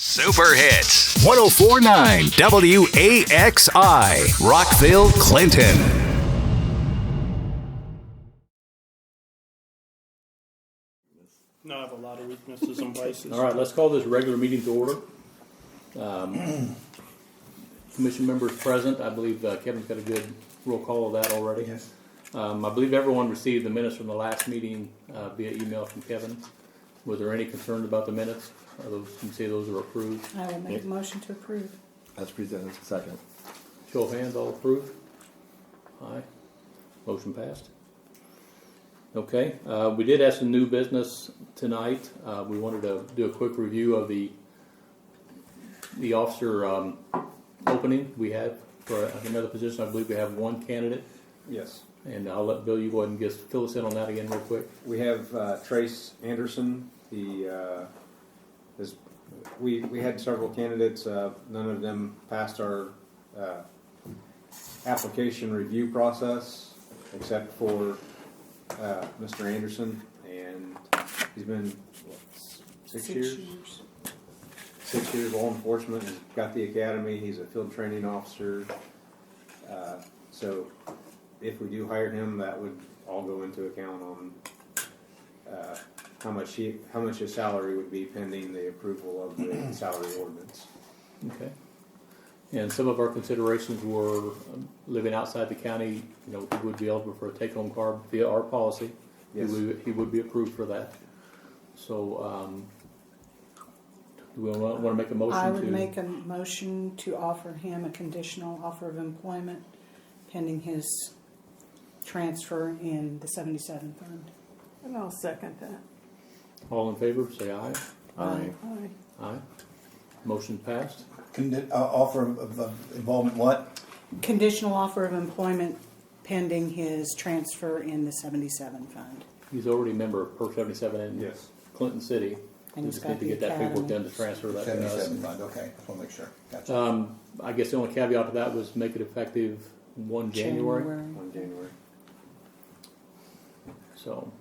Super Hits 104.9 WAXI Rockville, Clinton. No, I have a lot of weaknesses and vices. All right, let's call this regular meeting to order. Commission members present. I believe Kevin's got a good roll call of that already. Yes. I believe everyone received the minutes from the last meeting via email from Kevin. Was there any concerns about the minutes? Are those, you can say those are approved? I will make a motion to approve. As presented, second. Show of hands, all approved? Aye. Motion passed. Okay, we did have some new business tonight. We wanted to do a quick review of the officer opening we have for another position. I believe we have one candidate, Yes. and I'll let Bill, you go ahead and just fill us in on that again real quick. We have Trace Anderson. We had several candidates. None of them passed our application review process, except for Mr. Anderson, and he's been six years. 6 years law enforcement. He's got the academy. He's a field training officer. So, if we do hire him, that would all go into account on how much his salary would be pending the approval of the salary ordinance. Okay. And some of our considerations were living outside the county. You know, he would be eligible for a take-home card via our policy. Yes. He would be approved for that. So, do we want to make a motion? I would make a motion to offer him a conditional offer of employment pending his transfer in the 77 fund. And I'll second that. All in favor, say aye. Aye. Aye. Aye. Motion passed. Offer of involvement what? Conditional offer of employment pending his transfer in the 77 fund. He's already a member of PERK 77 in Yes. Clinton City. And We he's just got need to the get that paperwork academy. done to transfer that to 77 us. fund, okay. Just want to make sure. Gotcha. I guess the only caveat to that was make it effective 1 January. On January. So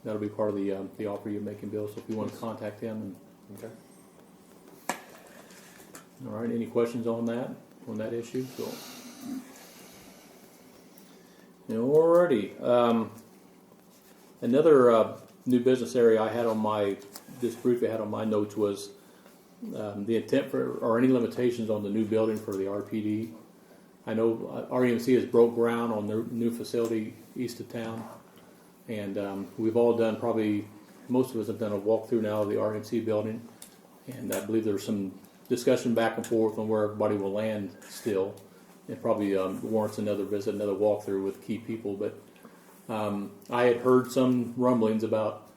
that'll be part of the offer you're making, Bill. So if you want to contact him. Okay. All right. Any questions on that issue? So, alrighty. Another new business area I had on my notes was the intent for or any limitations on the new building for the RPD. I know REMC has broke ground on their new facility east of town. And we've all done most of us have done a walkthrough now of the RMC building. And I believe there's some discussion back and forth on where everybody will land still. It probably warrants another visit, another walkthrough with key people. But I had heard some rumblings about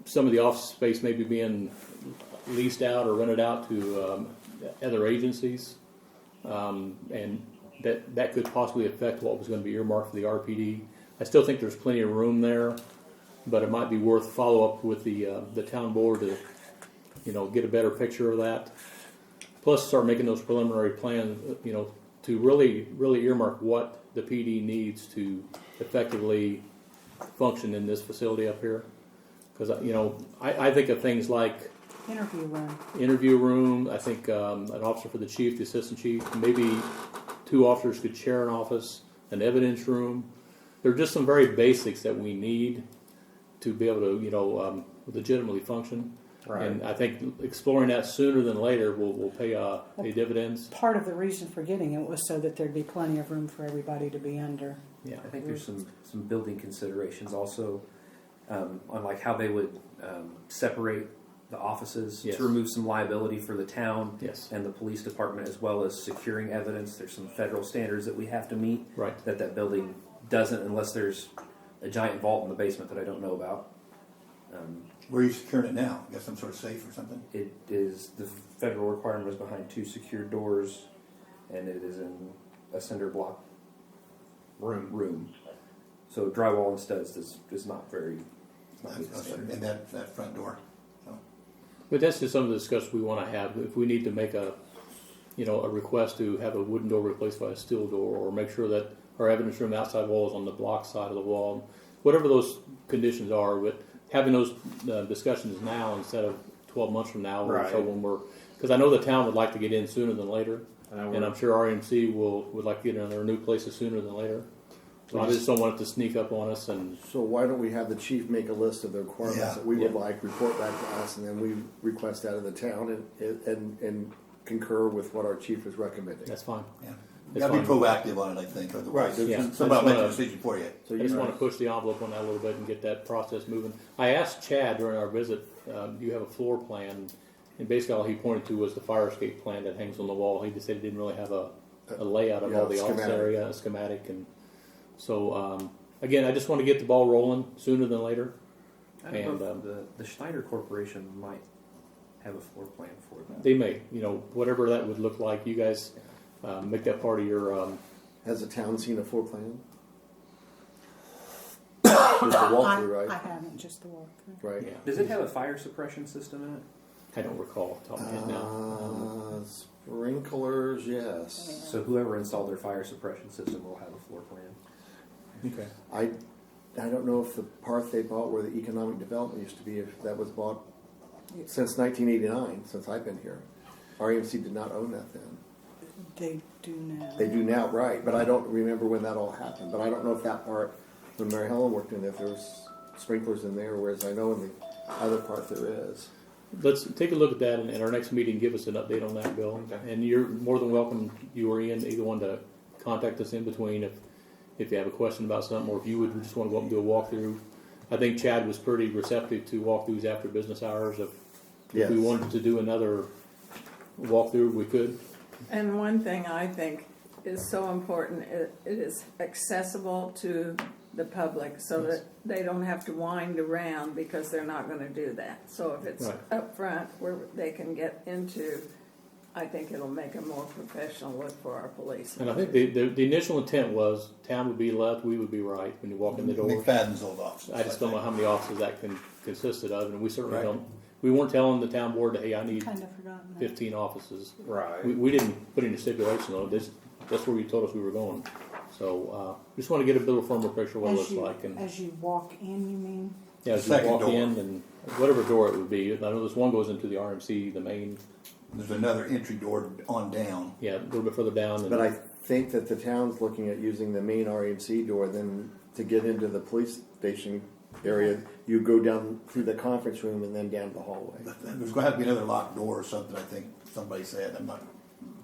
some of the office space maybe being leased out or rented out to other agencies. And that could possibly affect what was going to be earmarked for the RPD. I still think there's plenty of room there, but it might be worth follow up with the town board to, get a better picture of that. Plus, start making those preliminary plans, to really earmark what the PD needs to effectively function in this facility up here. Because I think of things like interview room. I think an officer for the chief, the assistant chief, maybe 2 officers could share an office, an evidence room. There are just some very basics that we need to be able to, legitimately function. Right. And I think exploring that sooner than later will pay dividends. Part of the reason for getting it was so that there'd be plenty of room for everybody to be under. Yeah, I think there's some building considerations also on like how they would separate the offices Yes. to remove some liability for the town Yes. and the police department, as well as securing evidence. There's some federal standards that we have to meet Right. that building doesn't, unless there's a giant vault in the basement that I don't know about. Where are you securing it now? Got some sort of safe or something? It is, the federal requirement is behind 2 secured doors, and it is in a cinder block room. So drywall and studs is not very. And that front door. So. but that's just some of the discussion we want to have. If we need to make a request to have a wooden door replaced by a steel door, or make sure that our evidence room outside wall is on the block side of the wall, whatever those conditions are. But having those discussions now instead of 12 months from now, or Right. so when we're, because I know the town would like to get in sooner than later, I know and we're- I'm sure RMC would like to get in their new places sooner than later. So I just don't want it to sneak up on us. And So why don't we have the chief make a list of the requirements Yeah. that we would Yeah. like, report back to us, and then we request that of the town and concur with what our chief is recommending. that's fine. Yeah. It's Gotta be fine. proactive on it, I think, otherwise, Right, yeah. somebody will make a That's decision for you. So I you just know, want to push the envelope on that a little bit and get that process moving. I asked Chad during our visit, do you have a floor plan? And basically all he pointed to was the fire escape plan that hangs on the wall. He just said he didn't really have a layout of Yeah, all the office schematic. area, a schematic. And so, again, I just want to get the ball rolling sooner than later. I don't And, know if the Schneider Corporation might have a floor plan for that. They may, whatever that would look like. You guys make that part of your, has the town seen a floor plan? Just a walkthrough, I right? haven't, just the walkthrough. Right. yeah. Does it have a fire suppression system in it? I don't recall off the top of my head now. Sprinklers, yes. So whoever installed their fire suppression system will have a floor plan. Okay. I don't know if the part they bought where the economic development used to be, if that was bought since 1989, since I've been here. REMC did not own that then. They do now. They do now, right? But I don't remember when that all happened. But I don't know if that part, when Mary Helen worked in, if there was sprinklers in there, whereas I know in the other part there is. Let's take a look at that, and at our next meeting, give us an update on that, Bill. Okay. And you're more than welcome, you or Ian, either one, to contact us in between if you have a question about something, or if you would just want to go up and do a walkthrough. I think Chad was pretty receptive to walkthroughs after business hours. If we Yes. wanted to do another walkthrough, we could. And one thing I think is so important, it is accessible to the public so that they don't have to wind around because they're not going to do that. So if it's Right. up front where they can get into, I think it'll make a more professional look for our police. And I think the initial intent was town would be left, we would be right when you walk in the door. McFadden's old office. I just don't know how many offices that consisted of, and we certainly Right. don't. We weren't telling the town board that, hey, I need Kind of forgotten that. 15 offices. Right. We didn't put any stipulation on it. That's where you told us we were going. So just want to get a little firmer picture of what it looks like. And As you walk in, you mean? yeah, as you Second walk door. in and whatever door it would be. I know this one goes into the RMC, the main. There's another entry door on down. Yeah, a little bit further down. And But I think that the town's looking at using the main REMC door. Then to get into the police station area, you go down through the conference room and then down the hallway. There's going to have to be another locked door or something, I think somebody said. I'm not,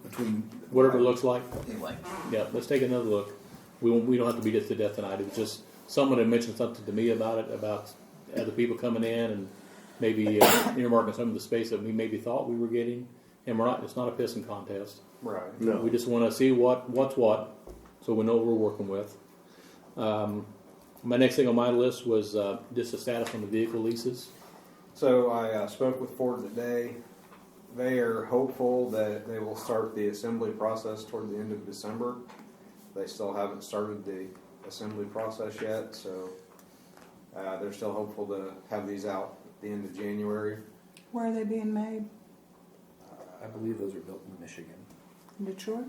between. whatever it looks like. Anyway. Yeah, let's take another look. We don't have to beat it to death tonight. It was just someone had mentioned something to me about it, about other people coming in and maybe earmarking some of the space that we maybe thought we were getting. And we're not. It's not a pissing contest. Right. No. We just want to see what's what, so we know what we're working with. My next thing on my list was just the status on the vehicle leases. So I spoke with Ford today. They are hopeful that they will start the assembly process toward the end of December. They still haven't started the assembly process yet, so they're still hopeful to have these out at the end of January. Where are they being made? I believe those are built in Michigan. In Detroit?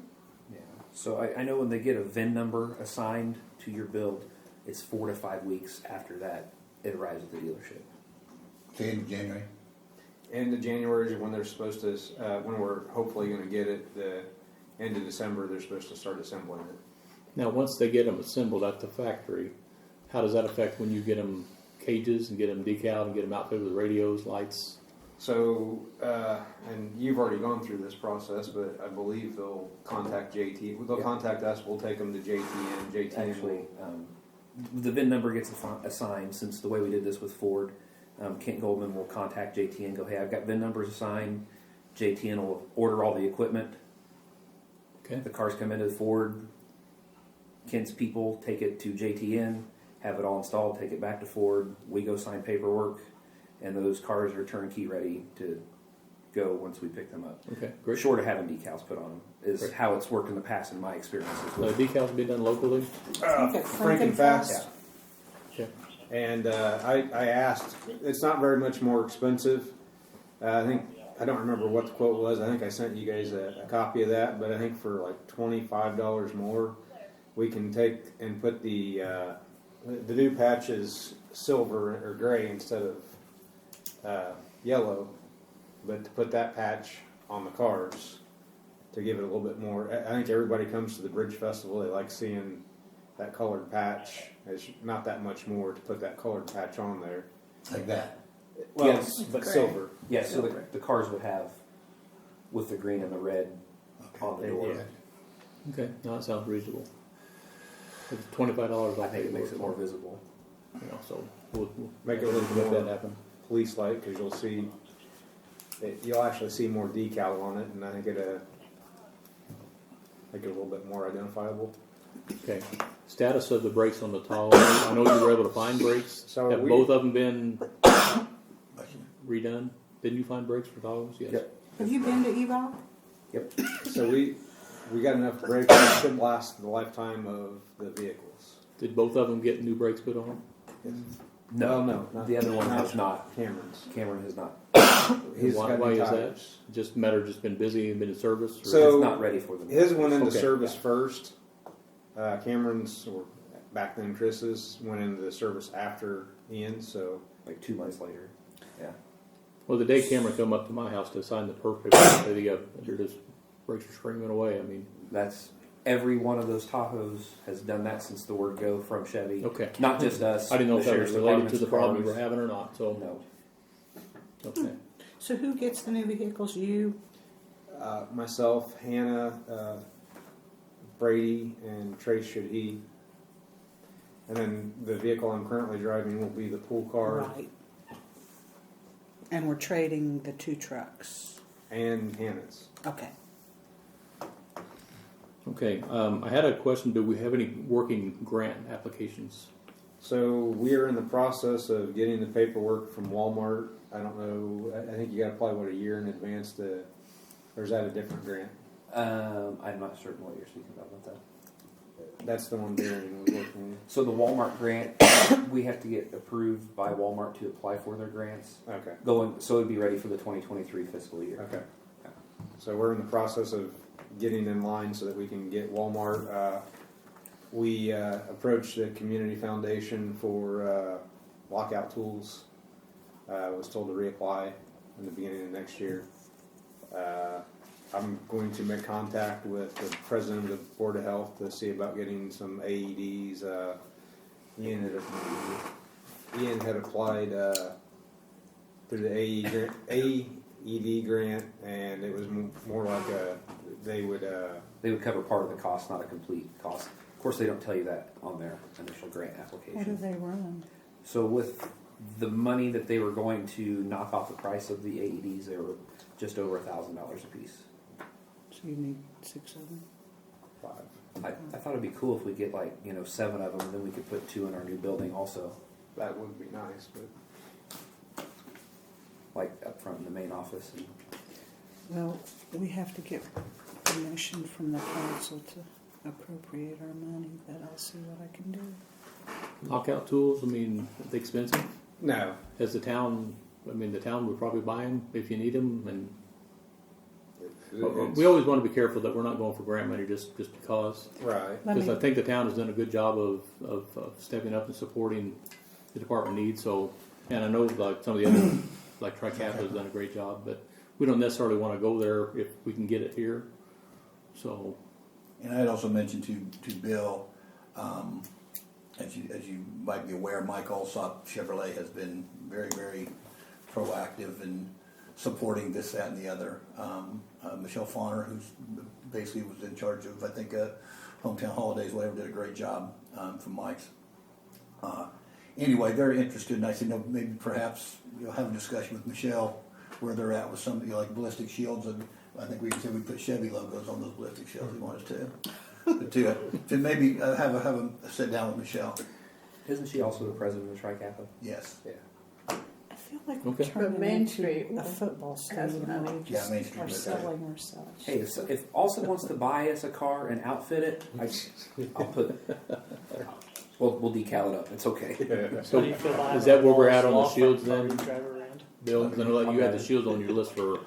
Yeah. So I know when they get a VIN number assigned to your build, it's 4 to 5 weeks after that it arrives at the dealership. To end of January. End of January is when they're supposed to, when we're hopefully going to get it. The end of December, they're supposed to start assembling it. Now, once they get them assembled at the factory, how does that affect when you get them cages and get them decaled and get them outfitted with radios, lights? So, and you've already gone through this process, but I believe they'll contact JT. They'll contact us. We'll take them to JTN. JTN Actually, will. the VIN number gets assigned since the way we did this with Ford. Kent Goldman will contact JTN and go, hey, I've got VIN numbers assigned. JTN will order all the equipment. Okay. The cars come into Ford. Kent's people take it to JTN, have it all installed, take it back to Ford. We go sign paperwork, and those cars are turnkey ready to go once we pick them up. Okay, great. Short of having decals put on them is Great. how it's worked in the past in my experiences. So the decals be done locally? Frank and Fast. Okay. And I asked, it's not very much more expensive. I don't remember what the quote was. I think I sent you guys a copy of that, but I think for like $25 more, we can take and put the new patches silver or gray instead of yellow. but to put that patch on the cars to give it a little bit more. I think everybody comes to the Bridge Festival. They like seeing that colored patch. It's not that much more to put that colored patch on there. Like that. Well, Yes. but Gray. silver. Yeah, so the cars would have with the green and the red on the door. Yeah. Okay, no, that sounds reasonable. If it's $25, I think it makes it more visible. You know, so we'll Make it a little make more that happen. police light because you'll actually see more decal on it, and I think it make it a little bit more identifiable. Okay. Status of the brakes on the Tahoe. I know you were able to find brakes. So Have we- both of them been redone? Didn't you find brakes for Tahoes? Yes. Yep. Have you been to Eval? Yep. So we got enough brakes that should last the lifetime of the vehicles. Did both of them get new brakes put on? No, Well, no, not- the other one not has not. Cameron's. Cameron has not. He's why got new is that? tires. Just matter just been busy and been in service? Or? So- It's not ready for them. His went into Okay. service first. Cameron's, or back then Chris's, went into service after Ian's. So like 2 months later. Yeah. Well, the day Cameron come up to my house to sign the perk paper, they're just brakes are screaming away. I mean, That's every one of those Tahoes has done that since the word go from Chevy. okay. Not just us. I didn't know the if that was sheriff's related to the department's problem you cars. were having or not. So No. okay. So who gets the new vehicles? You? myself, Hannah, Brady, and Trace should he. And then the vehicle I'm currently driving will be the pool car Right. And we're trading the 2 trucks. and Hannah's. Okay. Okay. I had a question. Do we have any working grant applications? So we are in the process of getting the paperwork from Walmart. I don't know. I think you got to apply a year in advance to, or is that a different grant? I'm not certain what you're speaking about that. That's the one Darren was working with. So the Walmart grant, we have to get approved by Walmart to apply for their grants. Okay. So it'd be ready for the 2023 fiscal year. Okay. So we're in the process of getting in line so that we can get Walmart. We approached the Community Foundation for lockout tools. Was told to reapply in the beginning of next year. I'm going to make contact with the president of the Board of Health to see about getting some AEDs. Ian had applied through the AED grant, and it was more like they would cover part of the cost, not a complete cost. Of course, they don't tell you that on their initial grant application. What do they run? So with the money that they were going to knock off the price of the AEDs, they were just over $1,000 a piece. So you need 6 of them? 5. I thought it'd be cool if we get 7 of them, and then we could put 2 in our new building also, That would be nice, but up front in the main office. And Well, we have to get permission from the council to appropriate our money, but I'll see what I can do. Lockout tools. I mean, are they expensive? no. Has the town? I mean, the town would probably buy them if you need them, and we always want to be careful that we're not going for grant money just because. Right. Let Because me- I think the town has done a good job of stepping up and supporting the department needs. So, and I know like some of the other, like Tricap has done a great job, but we don't necessarily want to go there if we can get it here. So, And I had also mentioned to Bill, as you might be aware, Mike Allsop Chevrolet has been very, very proactive in supporting this, that, and the other. Michelle Fauner, who's basically was in charge of, I think, Hometown Holidays, whatever, did a great job from Mike's. Anyway, very interested, and I said, no, maybe perhaps you'll have a discussion with Michelle where they're at with something like ballistic shields, and I think we said we put Chevy logos on those ballistic shields. We want us to maybe have a sit down with Michelle. isn't she also the president of Tricapa? Yes. Yeah. I feel like Okay. we're turning But Main into Street a football has stadium where money. we just Yeah, Main Street are does. selling ourselves. Hey, if Olsen wants to buy us a car and outfit it, I'll put. We'll decal it up. It's okay. so How do you feel about is that where we're at on the law shields firm then, car you drive around? Bill? Because I know that you had the shields on your list for a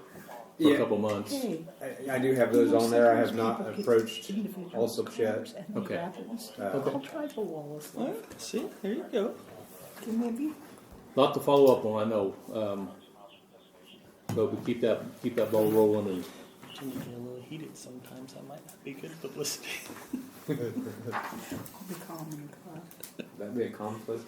Yeah. couple months. Hey, I do have those on there. I have not people get approached individual Allsop yet. cars and Okay. bathrooms. Okay. I'll try the walls. See, there you go. Maybe. Lot to follow up on, I know. But we keep that ball rolling, and Can you get a little heated sometimes? That might not be good publicity. I'll be calm and quiet. That'd be a conflict.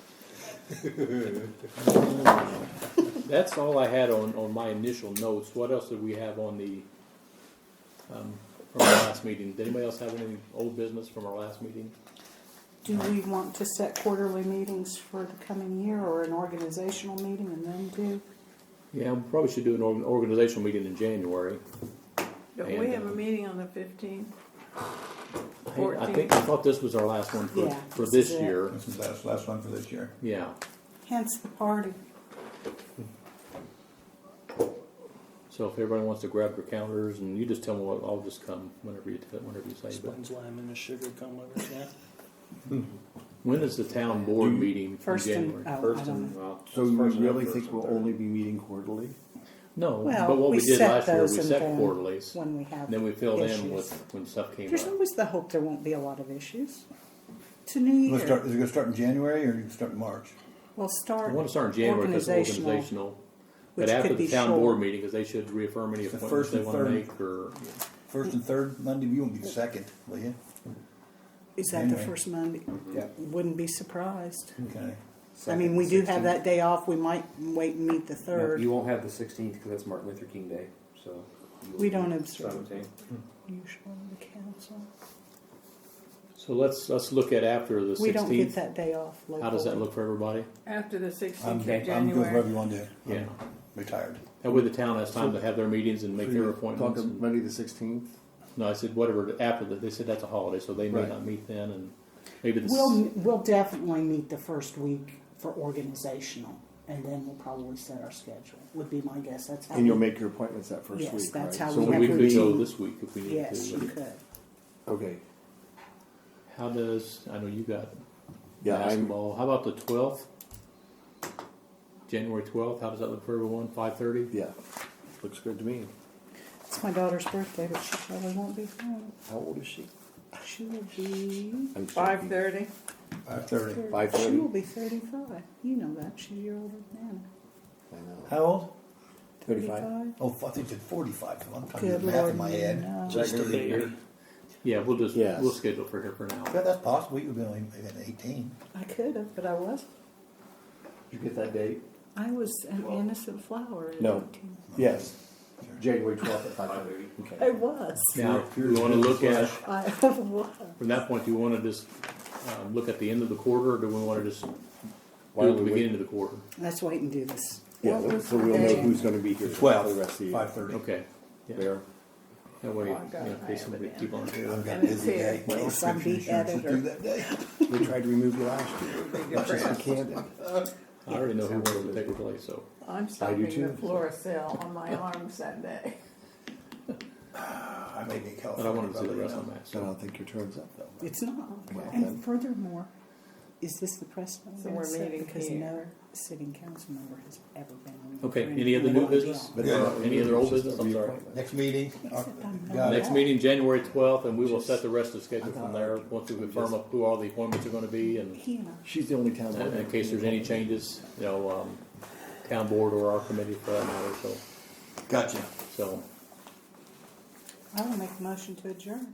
that's all I had on my initial notes. What else did we have on the from our last meeting? Did anybody else have any old business from our last meeting? Do we want to set quarterly meetings for the coming year, or an organizational meeting and then do? Yeah, we probably should do an organizational meeting in January. Don't we have a meeting on the 15th? I thought this was our last one for, Yeah, for this this is it. year. This is the last one for this year. Yeah. Hence the party. So if everybody wants to grab their calendars, and you just tell me what, I'll just come whenever you say. But Explains lime and the sugar come over. Yeah. when is the town board meeting in First and, January? oh, I First don't and, know. well, So you first and really first think and we'll third. only be meeting quarterly? No, Well, but what we did set last year, those we and set then quarterlies. When we have And then we filled in issues. with when stuff came There's up. always the hope there won't be a lot of issues. It's a new Let's year. start, is it going to start in January or you can start in March? We'll I start want to start in January because it's organizational. organizational. But which after could the be town short. board meeting, because they should reaffirm any The appointments first they and want to third. make, or First and third Monday, you won't be the second, will you? Is that the January. first Monday? Yeah. Wouldn't be surprised. Okay. I mean, we do have that day off. We might wait and meet the No, third. you won't have the 16th because that's Martin Luther King Day. So you will We be don't observe 17th. usually the council. so let's look at after the 16th. We don't get that day off locally. How does that look for everybody? After the 16th I'm of good January. whatever you want to do. Yeah. I'm retired. That way the town has time to have their meetings and make So their you're appointments. talking Monday the 16th? No, I said whatever after that. They said that's a holiday, so they may Right. not meet then, and maybe the We'll definitely meet the first week for organizational, and then we'll probably set our schedule. Would be my guess. That's how. And you'll we- make your appointments that first Yes, week, that's right? how So we so have we to could meet. go this week if we needed Yes, to. you could. Okay. How does I know you got Yeah, basketball? How about the 12th? January 12th. How does that look for everyone? 5:30. yeah. Looks good to me. It's my daughter's birthday, but she probably won't be home. How old is she? She will be. I'm 5:30. 5:30. 5:30? She will be 35. You know that. She's a year older than Anna. I know. How old? 35? Oh, I think it's 45. I'm trying to Good do math Lord, in my head. no. Just a baby. Yeah, we'll just Yes. we'll schedule for her for now. Yeah, that's possible. You would be only maybe at 18. I could have, but I wasn't. Did you get that date? I was an innocent flower at No. 18. Yes. January 12th at 5:30. Okay. I was. Now, we want to look at I was. from that point. Do you want to just look at the end of the quarter, or do we want to just Why do it don't at the we beginning of the quarter? Let's wait and do this. Yeah, What was so the we'll know date? who's going to be here for 12. the rest of the year. 5:30. Okay. Yeah. There. That way, Oh, I got in it. case somebody people aren't here. I've got a And it's busy here. day. Well, No some prescription beat insurance is editor. due that day. They tried to remove you last year. Much as we can. I already know who wants to take her place. So I'm stopping too. the Floracil on my arms that day. I may be in but California. I wanted to see the probably, rest you of know. the match. I So. don't think your turn's up, though. It's not. Well, And then. furthermore, is this the precedent? So we're set? meeting because here. no sitting council member has ever been on. Okay. for Any other anything new but business? the Yeah. Any other old business? I'm sorry. Next meeting. Except I'm got it. Next meeting, January 12th, and we will set the rest of the schedule from there once we confirm up who all the appointments are going to be, and He and I. She's the only town. board in case there's any changes, town board or our committee for that matter. Gotcha. So I will make a motion to adjourn.